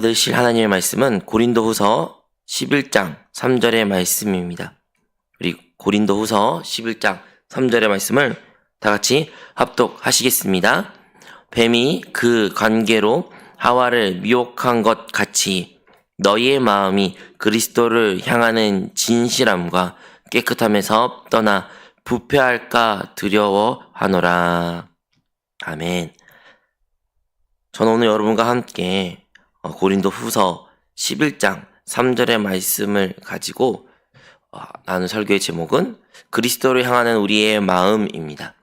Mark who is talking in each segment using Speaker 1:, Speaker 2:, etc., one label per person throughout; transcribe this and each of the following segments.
Speaker 1: 받으실 하나님의 말씀은 고린도후서 11장 3절의 말씀입니다. 우리 고린도후서 11장 3절의 말씀을 다 같이 합독하시겠습니다. 뱀이 그 관계로 하와를 미혹한 것 같이 너희의 마음이 그리스도를 향하는 진실함과 깨끗함에서 떠나 부패할까 두려워하노라. 아멘. 저는 오늘 여러분과 함께 고린도후서 11장 3절의 말씀을 가지고 나눈 설교의 제목은 그리스도를 향하는 우리의 마음입니다.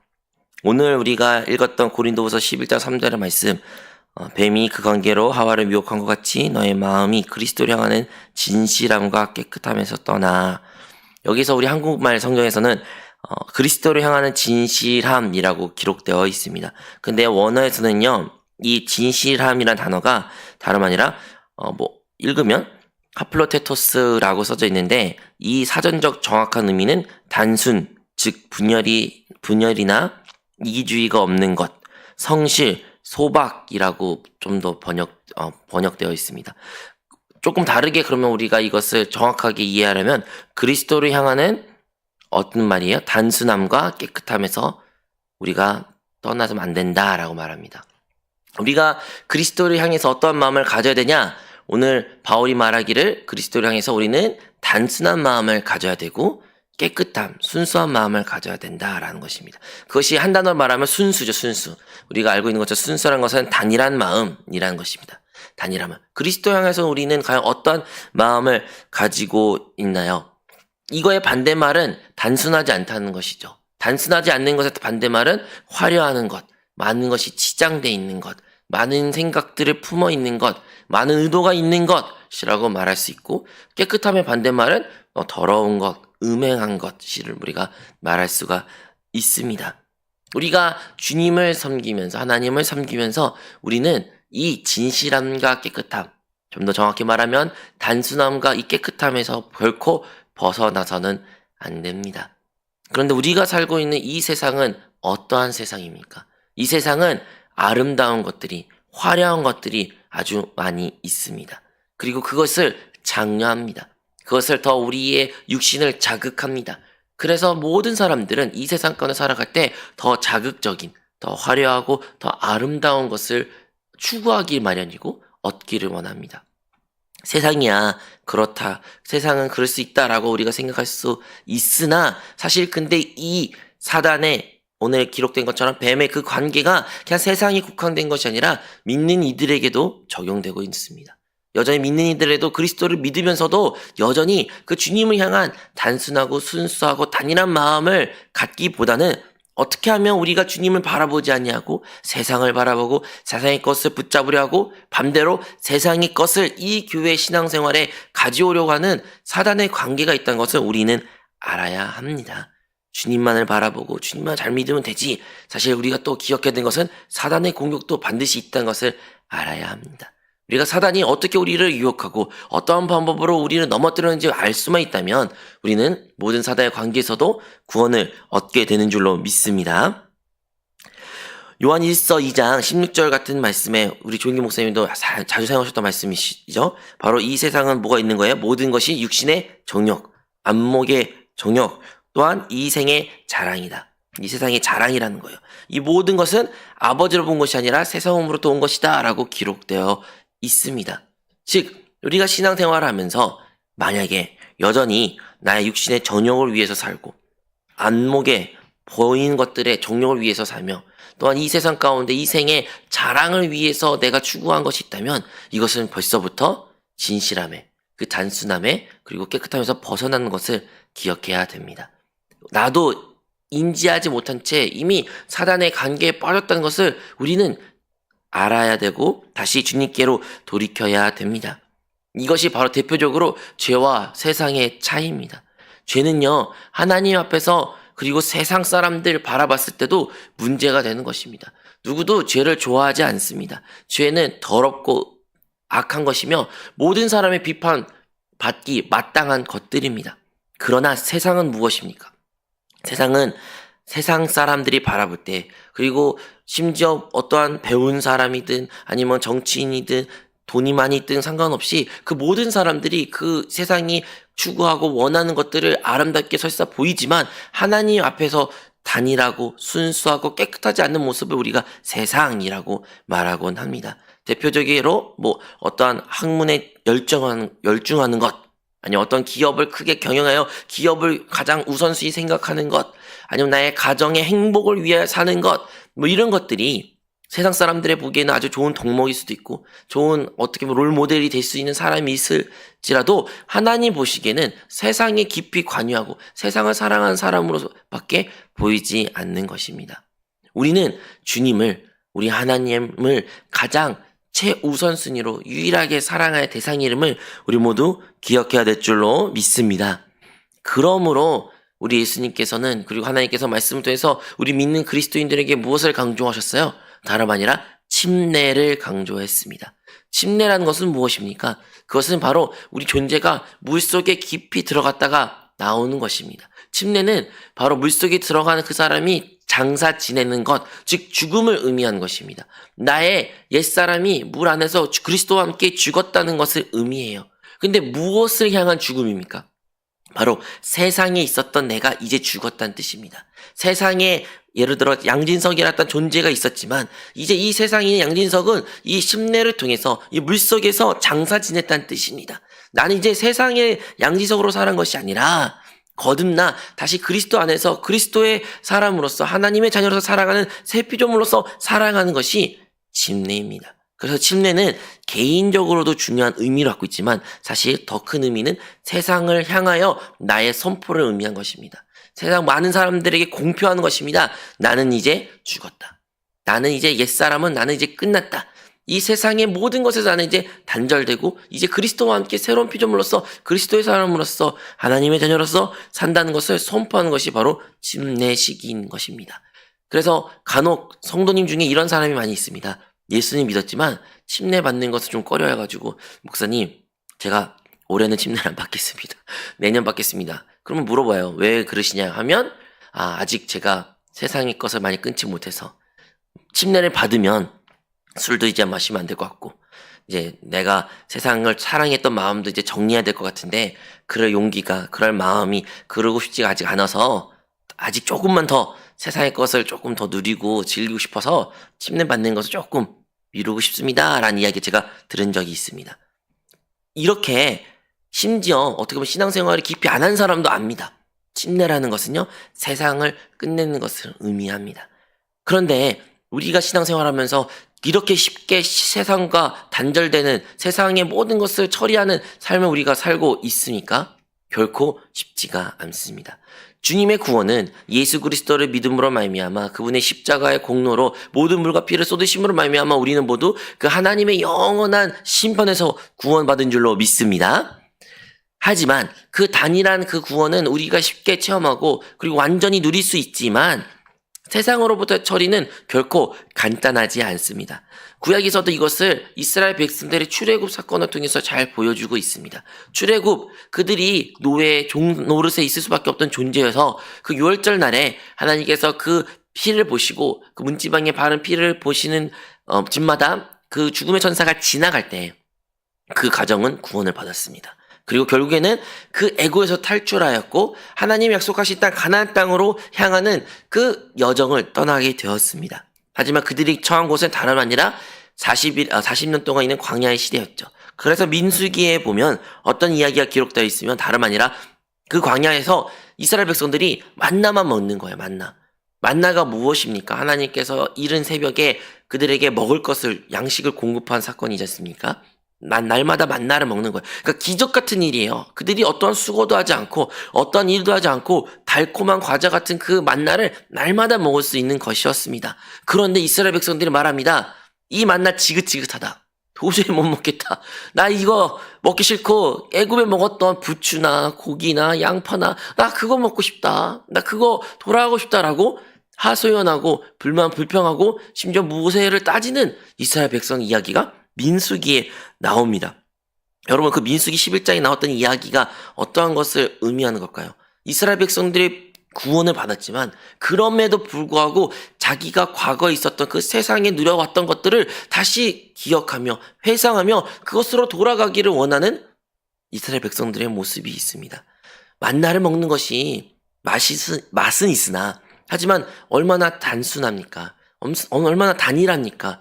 Speaker 1: 오늘 우리가 읽었던 고린도후서 11장 3절의 말씀, 뱀이 그 관계로 하와를 미혹한 것 같이 너의 마음이 그리스도를 향하는 진실함과 깨끗함에서 떠나. 여기서 우리 한국말 성경에서는 그리스도를 향하는 진실함이라고 기록되어 있습니다. 근데 원어에서는요, 이 진실함이란 단어가 다름 아니라 읽으면 하플로테토스라고 써져 있는데, 이 사전적 정확한 의미는 단순, 즉 분열이나 이기주의가 없는 것, 성실, 소박이라고 좀 더 번역되어 있습니다. 조금 다르게 그러면 우리가 이것을 정확하게 이해하려면 그리스도를 향하는 어떤 말이에요? 단순함과 깨끗함에서 우리가 떠나서는 안 된다라고 말합니다. 우리가 그리스도를 향해서 어떠한 마음을 가져야 되냐? 오늘 바울이 말하기를 그리스도를 향해서 우리는 단순한 마음을 가져야 되고 깨끗함, 순수한 마음을 가져야 된다라는 것입니다. 그것이 한 단어로 말하면 순수죠, 순수. 우리가 알고 있는 것처럼 순수라는 것은 단일한 마음이라는 것입니다. 단일한 마음. 그리스도 향해서 우리는 과연 어떤 마음을 가지고 있나요? 이거의 반대말은 단순하지 않다는 것이죠. 단순하지 않는 것의 반대말은 화려하는 것, 많은 것이 치장되어 있는 것, 많은 생각들을 품어 있는 것, 많은 의도가 있는 것이라고 말할 수 있고, 깨끗함의 반대말은 더러운 것, 음행한 것을 우리가 말할 수가 있습니다. 우리가 주님을 섬기면서, 하나님을 섬기면서 우리는 이 진실함과 깨끗함, 좀 더 정확히 말하면 단순함과 이 깨끗함에서 결코 벗어나서는 안 됩니다. 그런데 우리가 살고 있는 이 세상은 어떠한 세상입니까? 이 세상은 아름다운 것들이, 화려한 것들이 아주 많이 있습니다. 그리고 그것을 장려합니다. 그것을 더 우리의 육신을 자극합니다. 그래서 모든 사람들은 이 세상권을 살아갈 때 더 자극적인, 더 화려하고 더 아름다운 것을 추구하기 마련이고 얻기를 원합니다. 세상이야 그렇다, 세상은 그럴 수 있다라고 우리가 생각할 수 있으나, 사실 근데 이 사단의 오늘 기록된 것처럼 뱀의 그 관계가 그냥 세상이 국한된 것이 아니라 믿는 이들에게도 적용되고 있습니다. 여전히 믿는 이들에도 그리스도를 믿으면서도 여전히 그 주님을 향한 단순하고 순수하고 단일한 마음을 갖기보다는 어떻게 하면 우리가 주님을 바라보지 아니하고 세상을 바라보고 세상의 것을 붙잡으려 하고 반대로 세상의 것을 이 교회 신앙생활에 가져오려고 하는 사단의 관계가 있다는 것을 우리는 알아야 합니다. 주님만을 바라보고 주님만 잘 믿으면 되지. 사실 우리가 또 기억해야 되는 것은 사단의 공격도 반드시 있다는 것을 알아야 합니다. 우리가 사단이 어떻게 우리를 유혹하고 어떠한 방법으로 우리를 넘어뜨리는지 알 수만 있다면 우리는 모든 사단의 관계에서도 구원을 얻게 되는 줄로 믿습니다. 요한 1서 2장 16절 같은 말씀에 우리 조인기 목사님도 자주 사용하셨던 말씀이시죠. 바로 이 세상은 뭐가 있는 거예요? 모든 것이 육신의 정욕, 안목의 정욕, 또한 이 생의 자랑이다. 이 세상의 자랑이라는 거예요. 이 모든 것은 아버지로 본 것이 아니라 세상으로부터 온 것이다 라고 기록되어 있습니다. 즉 우리가 신앙생활을 하면서 만약에 여전히 나의 육신의 정욕을 위해서 살고 안목에 보이는 것들의 정욕을 위해서 살며 또한 이 세상 가운데 이 생의 자랑을 위해서 내가 추구한 것이 있다면 이것은 벌써부터 진실함에, 그 단순함에, 그리고 깨끗함에서 벗어나는 것을 기억해야 됩니다. 나도 인지하지 못한 채 이미 사단의 관계에 빠졌다는 것을 우리는 알아야 되고 다시 주님께로 돌이켜야 됩니다. 이것이 바로 대표적으로 죄와 세상의 차이입니다. 죄는요, 하나님 앞에서 그리고 세상 사람들 바라봤을 때도 문제가 되는 것입니다. 누구도 죄를 좋아하지 않습니다. 죄는 더럽고 악한 것이며 모든 사람의 비판받기 마땅한 것들입니다. 그러나 세상은 무엇입니까? 세상은 세상 사람들이 바라볼 때, 그리고 심지어 어떠한 배운 사람이든 아니면 정치인이든 돈이 많이 있든 상관없이 그 모든 사람들이 그 세상이 추구하고 원하는 것들을 아름답게 설사 보이지만 하나님 앞에서 단일하고 순수하고 깨끗하지 않는 모습을 우리가 세상이라고 말하곤 합니다. 대표적으로 어떠한 학문에 열중하는 것, 아니면 어떤 기업을 크게 경영하여 기업을 가장 우선순위 생각하는 것, 아니면 나의 가정의 행복을 위해 사는 것, 이런 것들이 세상 사람들의 보기에는 아주 좋은 덕목일 수도 있고 좋은 어떻게 보면 롤 모델이 될 수 있는 사람이 있을지라도 하나님 보시기에는 세상에 깊이 관여하고 세상을 사랑하는 사람으로밖에 보이지 않는 것입니다. 우리는 주님을, 우리 하나님을 가장 최우선순위로 유일하게 사랑할 대상 이름을 우리 모두 기억해야 될 줄로 믿습니다. 그러므로 우리 예수님께서는, 그리고 하나님께서 말씀을 통해서 우리 믿는 그리스도인들에게 무엇을 강조하셨어요? 다름 아니라 침례를 강조했습니다. 침례라는 것은 무엇입니까? 그것은 바로 우리 존재가 물속에 깊이 들어갔다가 나오는 것입니다. 침례는 바로 물속에 들어가는 그 사람이 장사 지내는 것, 즉 죽음을 의미하는 것입니다. 나의 옛사람이 물 안에서 그리스도와 함께 죽었다는 것을 의미해요. 근데 무엇을 향한 죽음입니까? 바로 세상에 있었던 내가 이제 죽었다는 뜻입니다. 세상에 예를 들어 양진석이라는 존재가 있었지만 이제 이 세상에 있는 양진석은 이 침례를 통해서 이 물속에서 장사 지냈다는 뜻입니다. 나는 이제 세상의 양진석으로 살아간 것이 아니라 거듭나 다시 그리스도 안에서 그리스도의 사람으로서 하나님의 자녀로서 살아가는 새 피조물로서 살아가는 것이 침례입니다. 그래서 침례는 개인적으로도 중요한 의미를 갖고 있지만 사실 더 큰 의미는 세상을 향하여 나의 선포를 의미한 것입니다. 세상 많은 사람들에게 공표하는 것입니다. 나는 이제 죽었다. 나는 이제 옛사람은 나는 이제 끝났다. 이 세상의 모든 것에서 나는 이제 단절되고 이제 그리스도와 함께 새로운 피조물로서 그리스도의 사람으로서 하나님의 자녀로서 산다는 것을 선포하는 것이 바로 침례식인 것입니다. 그래서 간혹 성도님 중에 이런 사람이 많이 있습니다. 예수님 믿었지만 침례 받는 것을 좀 꺼려해가지고 목사님 제가 올해는 침례를 안 받겠습니다. 내년 받겠습니다. 그러면 물어봐요. 왜 그러시냐 하면 아직 제가 세상의 것을 많이 끊지 못해서 침례를 받으면 술도 이제 마시면 안 될 것 같고 이제 내가 세상을 사랑했던 마음도 이제 정리해야 될 것 같은데 그럴 용기가 그럴 마음이 그러고 싶지가 아직 않아서 아직 조금만 더 세상의 것을 조금 더 누리고 즐기고 싶어서 침례 받는 것을 조금 미루고 싶습니다 라는 이야기 제가 들은 적이 있습니다. 이렇게 심지어 어떻게 보면 신앙생활을 깊이 안 한 사람도 압니다. 침례라는 것은요 세상을 끝내는 것을 의미합니다. 그런데 우리가 신앙생활하면서 이렇게 쉽게 세상과 단절되는 세상의 모든 것을 처리하는 삶을 우리가 살고 있으니까 결코 쉽지가 않습니다. 주님의 구원은 예수 그리스도를 믿음으로 말미암아 그분의 십자가의 공로로 모든 물과 피를 쏟으심으로 말미암아 우리는 모두 그 하나님의 영원한 심판에서 구원받은 줄로 믿습니다. 하지만 그 단일한 그 구원은 우리가 쉽게 체험하고 그리고 완전히 누릴 수 있지만 세상으로부터 처리는 결코 간단하지 않습니다. 구약에서도 이것을 이스라엘 백성들의 출애굽 사건을 통해서 잘 보여주고 있습니다. 출애굽, 그들이 노예, 종 노릇에 있을 수밖에 없던 존재여서 그 유월절 날에 하나님께서 그 피를 보시고 그 문지방에 바른 피를 보시는 집마다 그 죽음의 천사가 지나갈 때 그 가정은 구원을 받았습니다. 그리고 결국에는 그 애고에서 탈출하였고 하나님이 약속하신 땅 가나안 땅으로 향하는 그 여정을 떠나게 되었습니다. 하지만 그들이 처한 곳은 다름 아니라 40년 동안 있는 광야의 시대였죠. 그래서 민수기에 보면 어떤 이야기가 기록되어 있으면 다름 아니라 그 광야에서 이스라엘 백성들이 만나만 먹는 거예요. 만나가 무엇입니까? 하나님께서 이른 새벽에 그들에게 먹을 것을 양식을 공급한 사건이지 않습니까? 날마다 만나를 먹는 거예요. 그러니까 기적 같은 일이에요. 그들이 어떠한 수고도 하지 않고 어떠한 일도 하지 않고 달콤한 과자 같은 그 만나를 날마다 먹을 수 있는 것이었습니다. 그런데 이스라엘 백성들이 말합니다. 이 만나 지긋지긋하다. 도저히 못 먹겠다. 나 이거 먹기 싫고 애굽에 먹었던 부추나 고기나 양파나 나 그거 먹고 싶다. 나 그거 돌아가고 싶다라고 하소연하고 불평하고 심지어 모세를 따지는 이스라엘 백성 이야기가 민수기에 나옵니다. 여러분 그 민수기 11장에 나왔던 이야기가 어떠한 것을 의미하는 걸까요? 이스라엘 백성들이 구원을 받았지만 그럼에도 불구하고 자기가 과거에 있었던 그 세상에 누려왔던 것들을 다시 기억하며 회상하며 그것으로 돌아가기를 원하는 이스라엘 백성들의 모습이 있습니다. 만나를 먹는 것이 맛은 있으나 하지만 얼마나 단순합니까? 얼마나 단일합니까?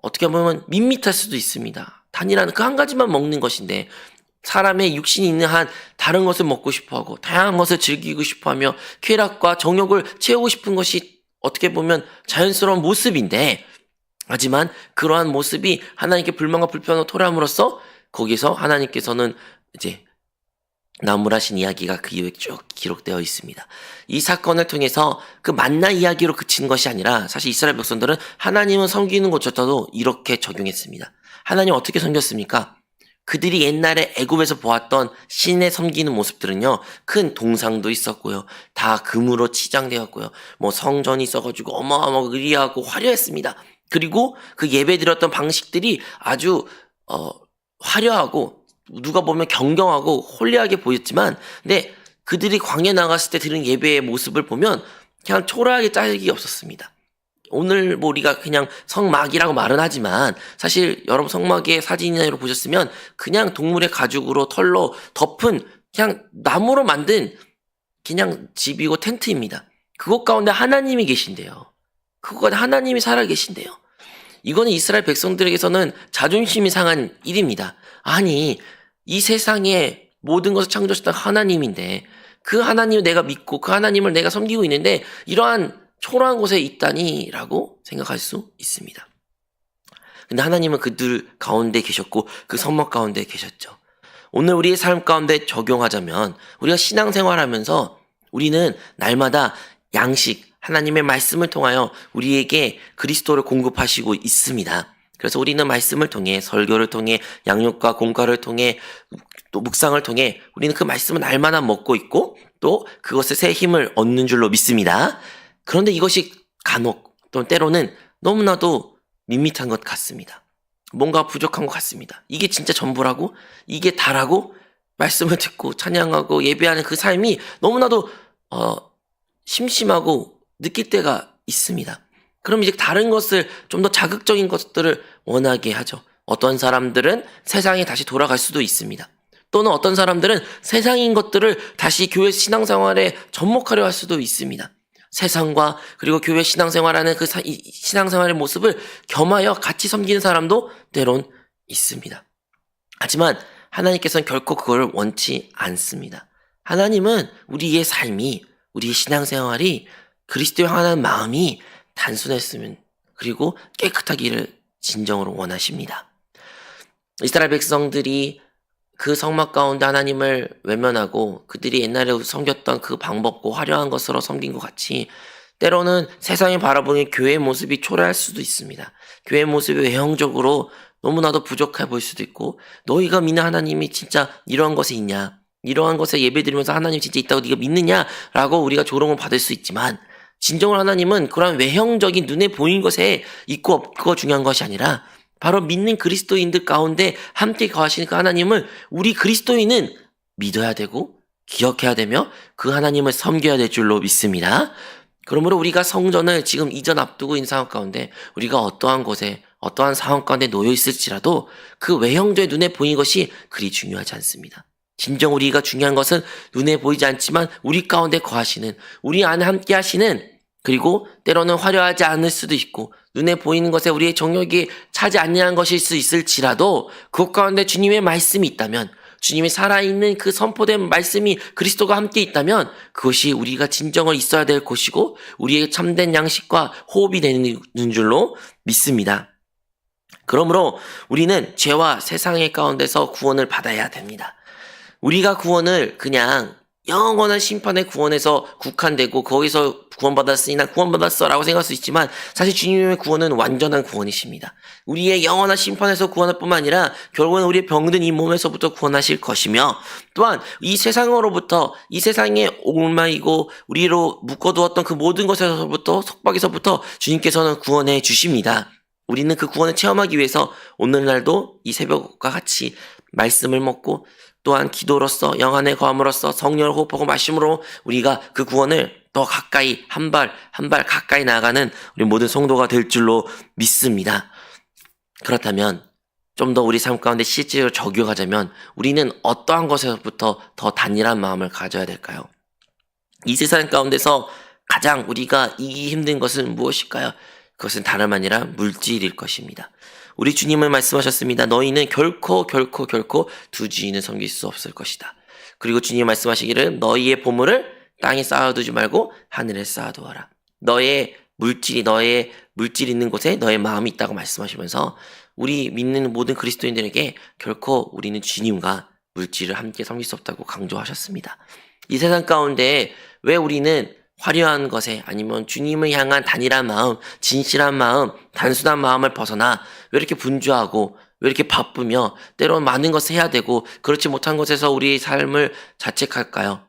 Speaker 1: 어떻게 보면 밋밋할 수도 있습니다. 단일한 그 한 가지만 먹는 것인데 사람의 육신이 있는 한 다른 것을 먹고 싶어하고 다양한 것을 즐기고 싶어하며 쾌락과 정욕을 채우고 싶은 것이 어떻게 보면 자연스러운 모습인데 하지만 그러한 모습이 하나님께 불만과 불평을 토로함으로써 거기서 하나님께서는 이제 나무라신 이야기가 그 이후에 쭉 기록되어 있습니다. 이 사건을 통해서 그 만나 이야기로 그친 것이 아니라 사실 이스라엘 백성들은 하나님을 섬기는 것조차도 이렇게 적용했습니다. 하나님 어떻게 섬겼습니까? 그들이 옛날에 애굽에서 보았던 신에 섬기는 모습들은요, 큰 동상도 있었고요, 다 금으로 치장되었고요, 성전이 있어가지고 어마어마하고 의리하고 화려했습니다. 그리고 그 예배 드렸던 방식들이 아주 화려하고 누가 보면 경경하고 홀리하게 보였지만, 근데 그들이 광야에 나갔을 때 드린 예배의 모습을 보면 그냥 초라하게 짝이 없었습니다. 오늘 우리가 그냥 성막이라고 말은 하지만 사실 여러분 성막의 사진이나 보셨으면 그냥 동물의 가죽으로 털로 덮은 그냥 나무로 만든 그냥 집이고 텐트입니다. 그곳 가운데 하나님이 계신대요. 그곳 가운데 하나님이 살아 계신대요. 이거는 이스라엘 백성들에게서는 자존심이 상한 일입니다. 아니, 이 세상에 모든 것을 창조하셨던 하나님인데 그 하나님을 내가 믿고 그 하나님을 내가 섬기고 있는데 이러한 초라한 곳에 있다니라고 생각할 수 있습니다. 근데 하나님은 그들 가운데 계셨고 그 성막 가운데 계셨죠. 오늘 우리의 삶 가운데 적용하자면 우리가 신앙생활하면서 우리는 날마다 양식, 하나님의 말씀을 통하여 우리에게 그리스도를 공급하시고 있습니다. 그래서 우리는 말씀을 통해 설교를 통해 양육과 공과를 통해 또 묵상을 통해 우리는 그 말씀을 날마다 먹고 있고 또 그것에 새 힘을 얻는 줄로 믿습니다. 그런데 이것이 간혹 또는 때로는 너무나도 밋밋한 것 같습니다. 뭔가 부족한 것 같습니다. 이게 진짜 전부라고? 이게 다라고? 말씀을 듣고 찬양하고 예배하는 그 삶이 너무나도 심심하고 느낄 때가 있습니다. 그럼 이제 다른 것을 좀 더 자극적인 것들을 원하게 하죠. 어떤 사람들은 세상에 다시 돌아갈 수도 있습니다. 또는 어떤 사람들은 세상인 것들을 다시 교회 신앙생활에 접목하려 할 수도 있습니다. 세상과 그리고 교회 신앙생활하는 그 신앙생활의 모습을 겸하여 같이 섬기는 사람도 때론 있습니다. 하지만 하나님께서는 결코 그걸 원치 않습니다. 하나님은 우리의 삶이, 우리의 신앙생활이 그리스도를 향하는 마음이 단순했으면 그리고 깨끗하기를 진정으로 원하십니다. 이스라엘 백성들이 그 성막 가운데 하나님을 외면하고 그들이 옛날에 섬겼던 그 방법과 화려한 것으로 섬긴 것 같이 때로는 세상이 바라보는 교회의 모습이 초라할 수도 있습니다. 교회의 모습이 외형적으로 너무나도 부족해 보일 수도 있고 너희가 믿는 하나님이 진짜 이러한 것에 있냐, 이러한 것에 예배드리면서 하나님 진짜 있다고 네가 믿느냐라고 우리가 조롱을 받을 수 있지만 진정으로 하나님은 그런 외형적인 눈에 보이는 것에 있고 없고 중요한 것이 아니라 바로 믿는 그리스도인들 가운데 함께 거하시는 그 하나님을 우리 그리스도인은 믿어야 되고 기억해야 되며 그 하나님을 섬겨야 될 줄로 믿습니다. 그러므로 우리가 성전을 지금 이전 앞두고 있는 상황 가운데 우리가 어떠한 곳에 어떠한 상황 가운데 놓여 있을지라도 그 외형적인 눈에 보이는 것이 그리 중요하지 않습니다. 진정 우리가 중요한 것은 눈에 보이지 않지만 우리 가운데 거하시는, 우리 안에 함께 하시는, 그리고 때로는 화려하지 않을 수도 있고 눈에 보이는 것에 우리의 정욕이 차지 않는 것일 수 있을지라도 그것 가운데 주님의 말씀이 있다면, 주님이 살아있는 그 선포된 말씀이 그리스도가 함께 있다면 그것이 우리가 진정을 있어야 될 곳이고 우리의 참된 양식과 호흡이 되는 줄로 믿습니다. 그러므로 우리는 죄와 세상의 가운데서 구원을 받아야 됩니다. 우리가 구원을 그냥 영원한 심판의 구원에서 국한되고 거기서 구원받았으니 난 구원받았어 라고 생각할 수 있지만 사실 주님의 구원은 완전한 구원이십니다. 우리의 영원한 심판에서 구원할 뿐만 아니라 결국은 우리의 병든 이 몸에서부터 구원하실 것이며 또한 이 세상으로부터 이 세상에 옥마이고 우리로 묶어두었던 그 모든 것에서부터 속박에서부터 주님께서는 구원해 주십니다. 우리는 그 구원을 체험하기 위해서 오늘날도 이 새벽과 같이 말씀을 먹고 또한 기도로서 영안의 거함으로써 성령을 호흡하고 마심으로 우리가 그 구원을 더 가까이 한 발 가까이 나아가는 우리 모든 성도가 될 줄로 믿습니다. 그렇다면 좀 더 우리 삶 가운데 실제로 적용하자면 우리는 어떠한 것에서부터 더 단일한 마음을 가져야 될까요? 이 세상 가운데서 가장 우리가 이기기 힘든 것은 무엇일까요? 그것은 다름 아니라 물질일 것입니다. 우리 주님은 말씀하셨습니다. 너희는 결코 두 주인을 섬길 수 없을 것이다. 그리고 주님 말씀하시기를 너희의 보물을 땅에 쌓아두지 말고 하늘에 쌓아두어라. 너의 물질 있는 곳에 너의 마음이 있다고 말씀하시면서 우리 믿는 모든 그리스도인들에게 결코 우리는 주님과 물질을 함께 섬길 수 없다고 강조하셨습니다. 이 세상 가운데 왜 우리는 화려한 것에 아니면 주님을 향한 단일한 마음, 진실한 마음, 단순한 마음을 벗어나 왜 이렇게 분주하고 왜 이렇게 바쁘며 때론 많은 것을 해야 되고 그렇지 못한 것에서 우리의 삶을 자책할까요?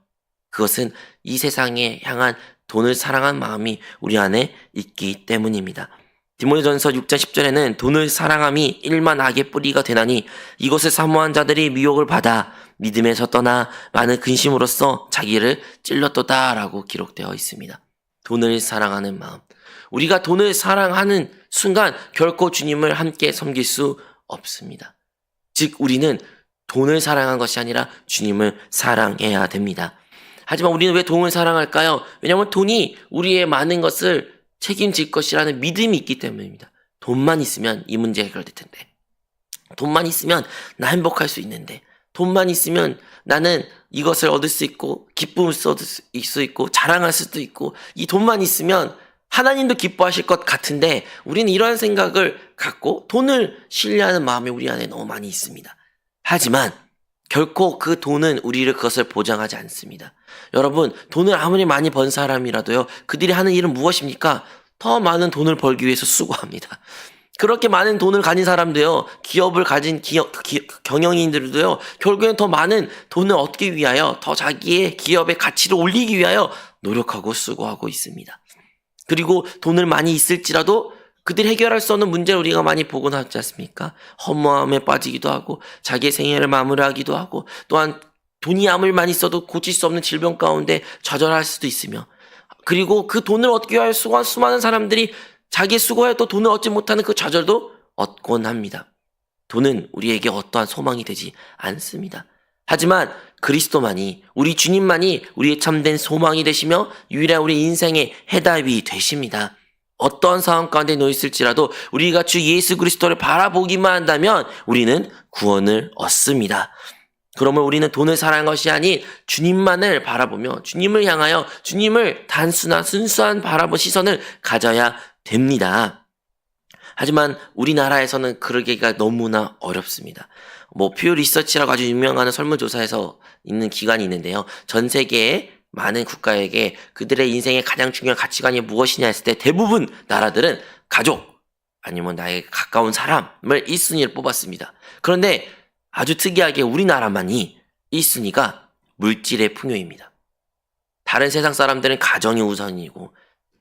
Speaker 1: 그것은 이 세상에 향한 돈을 사랑한 마음이 우리 안에 있기 때문입니다. 디모데전서 6장 10절에는 돈을 사랑함이 일만 악의 뿌리가 되나니 이것을 사모한 자들이 미혹을 받아 믿음에서 떠나 많은 근심으로써 자기를 찔렀도다라고 기록되어 있습니다. 돈을 사랑하는 마음. 우리가 돈을 사랑하는 순간 결코 주님을 함께 섬길 수 없습니다. 즉 우리는 돈을 사랑한 것이 아니라 주님을 사랑해야 됩니다. 하지만 우리는 왜 돈을 사랑할까요? 왜냐하면 돈이 우리의 많은 것을 책임질 것이라는 믿음이 있기 때문입니다. 돈만 있으면 이 문제 해결될 텐데. 돈만 있으면 나 행복할 수 있는데. 돈만 있으면 나는 이것을 얻을 수 있고 기쁨을 얻을 수 있고 자랑할 수도 있고 이 돈만 있으면 하나님도 기뻐하실 것 같은데 우리는 이러한 생각을 갖고 돈을 신뢰하는 마음이 우리 안에 너무 많이 있습니다. 하지만 결코 그 돈은 우리를 그것을 보장하지 않습니다. 여러분, 돈을 아무리 많이 번 사람이라도요, 그들이 하는 일은 무엇입니까? 더 많은 돈을 벌기 위해서 수고합니다. 그렇게 많은 돈을 가진 사람도요, 기업을 가진 경영인들도요, 결국엔 더 많은 돈을 얻기 위하여 더 자기의 기업의 가치를 올리기 위하여 노력하고 수고하고 있습니다. 그리고 돈을 많이 있을지라도 그들이 해결할 수 없는 문제를 우리가 많이 보곤 하지 않습니까? 허무함에 빠지기도 하고 자기의 생애를 마무리하기도 하고 또한 돈이 아무리 많이 있어도 고칠 수 없는 질병 가운데 좌절할 수도 있으며 그리고 그 돈을 얻기 위하여 수고한 수많은 사람들이 자기의 수고에 또 돈을 얻지 못하는 그 좌절도 얻곤 합니다. 돈은 우리에게 어떠한 소망이 되지 않습니다. 하지만 그리스도만이 우리 주님만이 우리의 참된 소망이 되시며 유일한 우리 인생의 해답이 되십니다. 어떠한 상황 가운데 놓여 있을지라도 우리가 주 예수 그리스도를 바라보기만 한다면 우리는 구원을 얻습니다. 그러면 우리는 돈을 사랑한 것이 아닌 주님만을 바라보며 주님을 향하여 주님을 단순한 순수한 바라본 시선을 가져야 됩니다. 하지만 우리나라에서는 그러기가 너무나 어렵습니다. 퓨 리서치라고 아주 유명한 설문조사에서 있는 기관이 있는데요. 전 세계의 많은 국가에게 그들의 인생의 가장 중요한 가치관이 무엇이냐 했을 때 대부분 나라들은 가족 아니면 나에게 가까운 사람을 1순위를 뽑았습니다. 그런데 아주 특이하게 우리나라만이 1순위가 물질의 풍요입니다. 다른 세상 사람들은 가정이 우선이고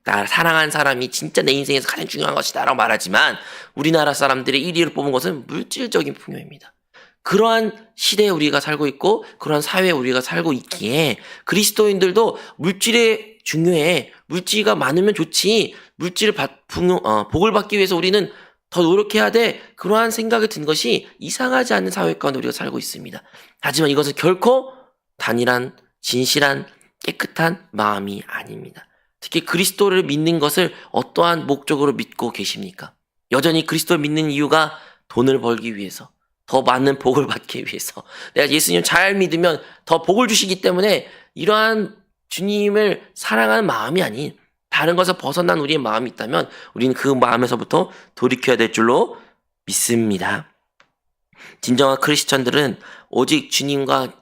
Speaker 1: 나 사랑한 사람이 진짜 내 인생에서 가장 중요한 것이다 라고 말하지만 우리나라 사람들이 1위를 뽑은 것은 물질적인 풍요입니다. 그러한 시대에 우리가 살고 있고 그러한 사회에 우리가 살고 있기에 그리스도인들도 물질에 중요해. 물질이 많으면 좋지. 복을 받기 위해서 우리는 더 노력해야 돼. 그러한 생각이 든 것이 이상하지 않는 사회 가운데 우리가 살고 있습니다. 하지만 이것은 결코 단일한 진실한 깨끗한 마음이 아닙니다. 특히 그리스도를 믿는 것을 어떠한 목적으로 믿고 계십니까? 여전히 그리스도를 믿는 이유가 돈을 벌기 위해서 더 많은 복을 받기 위해서 내가 예수님 잘 믿으면 더 복을 주시기 때문에 이러한 주님을 사랑하는 마음이 아닌 다른 것을 벗어난 우리의 마음이 있다면 우리는 그 마음에서부터 돌이켜야 될 줄로 믿습니다. 진정한 크리스천들은 오직 주님과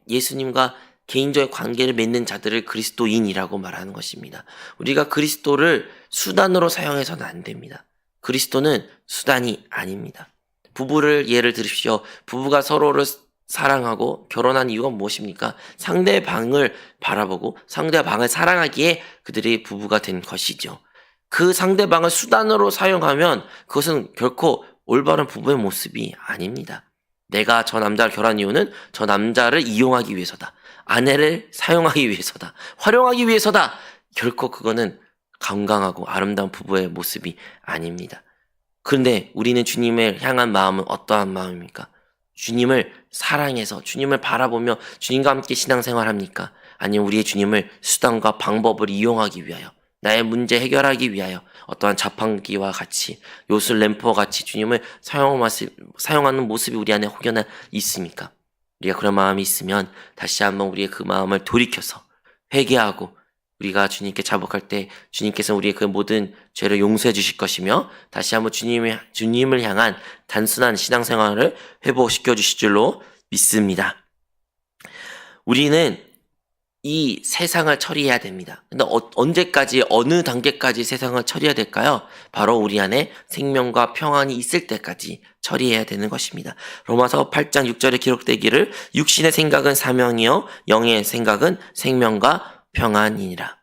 Speaker 1: 예수님과 개인적인 관계를 맺는 자들을 그리스도인이라고 말하는 것입니다. 우리가 그리스도를 수단으로 사용해서는 안 됩니다. 그리스도는 수단이 아닙니다. 부부를 예를 들으십시오. 부부가 서로를 사랑하고 결혼한 이유가 무엇입니까? 상대방을 바라보고 상대방을 사랑하기에 그들이 부부가 된 것이죠. 그 상대방을 수단으로 사용하면 그것은 결코 올바른 부부의 모습이 아닙니다. 내가 저 남자를 결혼한 이유는 저 남자를 이용하기 위해서다. 아내를 사용하기 위해서다. 활용하기 위해서다. 결코 그거는 건강하고 아름다운 부부의 모습이 아닙니다. 그런데 우리는 주님을 향한 마음은 어떠한 마음입니까? 주님을 사랑해서 주님을 바라보며 주님과 함께 신앙생활합니까? 아니면 우리의 주님을 수단과 방법을 이용하기 위하여 나의 문제 해결하기 위하여 어떠한 자판기와 같이 요술 램프와 같이 주님을 사용하는 모습이 우리 안에 혹여나 있습니까? 우리가 그런 마음이 있으면 다시 한번 우리의 그 마음을 돌이켜서 회개하고 우리가 주님께 자복할 때 주님께서 우리의 그 모든 죄를 용서해 주실 것이며 다시 한번 주님을 향한 단순한 신앙생활을 회복시켜 주실 줄로 믿습니다. 우리는 이 세상을 처리해야 됩니다. 근데 언제까지 어느 단계까지 세상을 처리해야 될까요? 바로 우리 안에 생명과 평안이 있을 때까지 처리해야 되는 것입니다. 로마서 8장 6절에 기록되기를 육신의 생각은 사명이요 영의 생각은 생명과 평안이니라.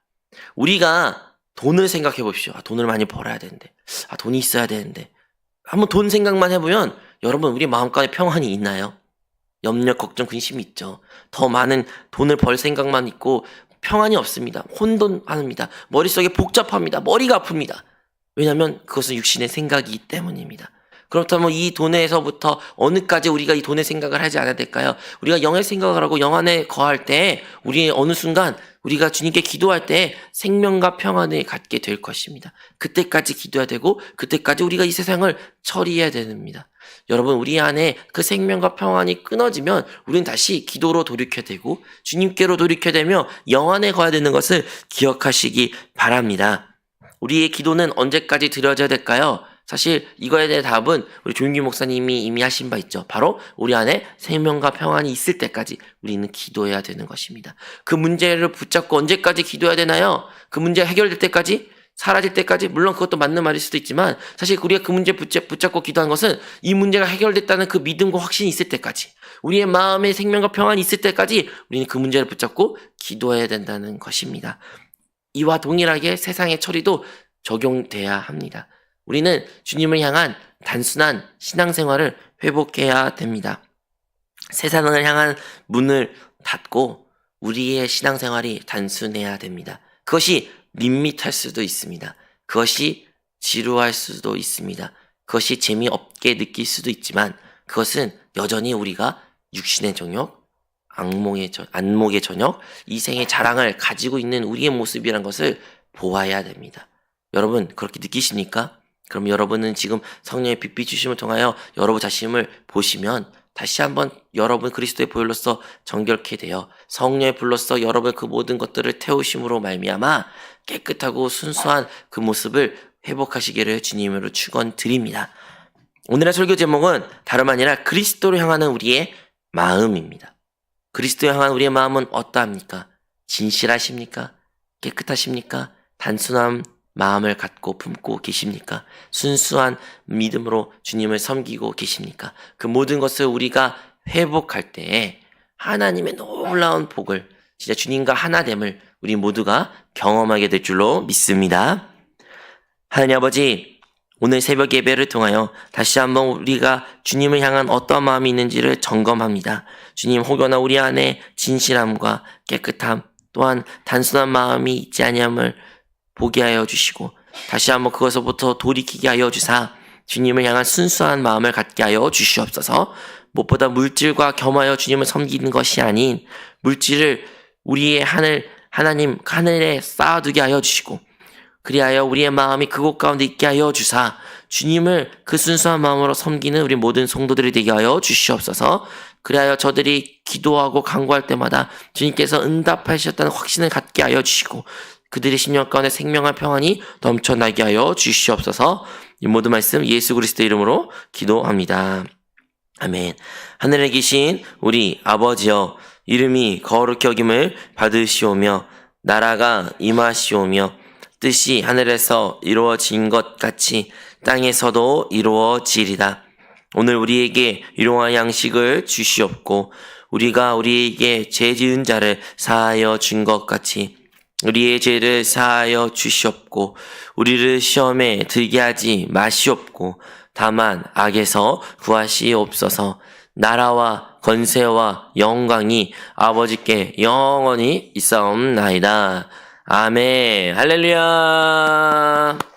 Speaker 1: 우리가 돈을 생각해 봅시오. 돈을 많이 벌어야 되는데, 돈이 있어야 되는데, 한번 돈 생각만 해보면 여러분 우리 마음가에 평안이 있나요? 염려, 걱정, 근심이 있죠. 더 많은 돈을 벌 생각만 있고 평안이 없습니다. 혼돈합니다. 머릿속에 복잡합니다. 머리가 아픕니다. 왜냐하면 그것은 육신의 생각이기 때문입니다. 그렇다면 이 돈에서부터 어느까지 우리가 이 돈의 생각을 하지 않아야 될까요? 우리가 영의 생각을 하고 영 안에 거할 때 우리 어느 순간 우리가 주님께 기도할 때 생명과 평안을 갖게 될 것입니다. 그때까지 기도해야 되고 그때까지 우리가 이 세상을 처리해야 됩니다. 여러분 우리 안에 그 생명과 평안이 끊어지면 우리는 다시 기도로 돌이켜야 되고 주님께로 돌이켜야 되며 영 안에 거해야 되는 것을 기억하시기 바랍니다. 우리의 기도는 언제까지 드려져야 될까요? 사실 이거에 대한 답은 우리 조윤기 목사님이 이미 하신 바 있죠. 바로 우리 안에 생명과 평안이 있을 때까지 우리는 기도해야 되는 것입니다. 그 문제를 붙잡고 언제까지 기도해야 되나요? 그 문제가 해결될 때까지? 사라질 때까지? 물론 그것도 맞는 말일 수도 있지만 사실 우리가 그 문제 붙잡고 기도한 것은 이 문제가 해결됐다는 그 믿음과 확신이 있을 때까지 우리의 마음에 생명과 평안이 있을 때까지 우리는 그 문제를 붙잡고 기도해야 된다는 것입니다. 이와 동일하게 세상의 처리도 적용돼야 합니다. 우리는 주님을 향한 단순한 신앙생활을 회복해야 됩니다. 세상을 향한 문을 닫고 우리의 신앙생활이 단순해야 됩니다. 그것이 밋밋할 수도 있습니다. 그것이 지루할 수도 있습니다. 그것이 재미없게 느낄 수도 있지만 그것은 여전히 우리가 육신의 정욕, 안목의 저녁, 이생의 자랑을 가지고 있는 우리의 모습이란 것을 보아야 됩니다. 여러분 그렇게 느끼십니까? 그럼 여러분은 지금 성령의 빛 주심을 통하여 여러분 자신을 보시면 다시 한번 여러분 그리스도의 보혈로서 정결케 되어 성령의 불로서 여러분 그 모든 것들을 태우심으로 말미암아 깨끗하고 순수한 그 모습을 회복하시기를 주님으로 축원드립니다. 오늘의 설교 제목은 다름 아니라 그리스도로 향하는 우리의 마음입니다. 그리스도로 향한 우리의 마음은 어떠합니까? 진실하십니까? 깨끗하십니까? 단순한 마음을 갖고 품고 계십니까? 순수한 믿음으로 주님을 섬기고 계십니까? 그 모든 것을 우리가 회복할 때에 하나님의 놀라운 복을 진짜 주님과 하나됨을 우리 모두가 경험하게 될 줄로 믿습니다. 하나님 아버지, 오늘 새벽 예배를 통하여 다시 한번 우리가 주님을 향한 어떤 마음이 있는지를 점검합니다. 주님 혹여나 우리 안에 진실함과 깨끗함 또한 단순한 마음이 있지 아니함을 보게 하여 주시고 다시 한번 그것으로부터 돌이키게 하여 주사 주님을 향한 순수한 마음을 갖게 하여 주시옵소서. 무엇보다 물질과 겸하여 주님을 섬기는 것이 아닌 물질을 우리의 하늘에 쌓아두게 하여 주시고 그리하여 우리의 마음이 그곳 가운데 있게 하여 주사 주님을 그 순수한 마음으로 섬기는 우리 모든 성도들이 되게 하여 주시옵소서. 그리하여 저들이 기도하고 간구할 때마다 주님께서 응답하셨다는 확신을 갖게 하여 주시고 그들의 심령 가운데 생명과 평안이 넘쳐나게 하여 주시옵소서. 이 모든 말씀 예수 그리스도의 이름으로 기도합니다. 아멘. 하늘에 계신 우리 아버지여, 이름이 거룩히 여김을 받으시오며 나라가 임하시오며 뜻이 하늘에서 이루어진 것 같이 땅에서도 이루어지리다. 오늘 우리에게 일용할 양식을 주시옵고 우리가 우리에게 죄 지은 자를 사하여 준 것 같이 우리의 죄를 사하여 주시옵고 우리를 시험에 들게 하지 마시옵고 다만 악에서 구하시옵소서. 나라와 권세와 영광이 아버지께 영원히 있사옵나이다. 아멘. 할렐루야.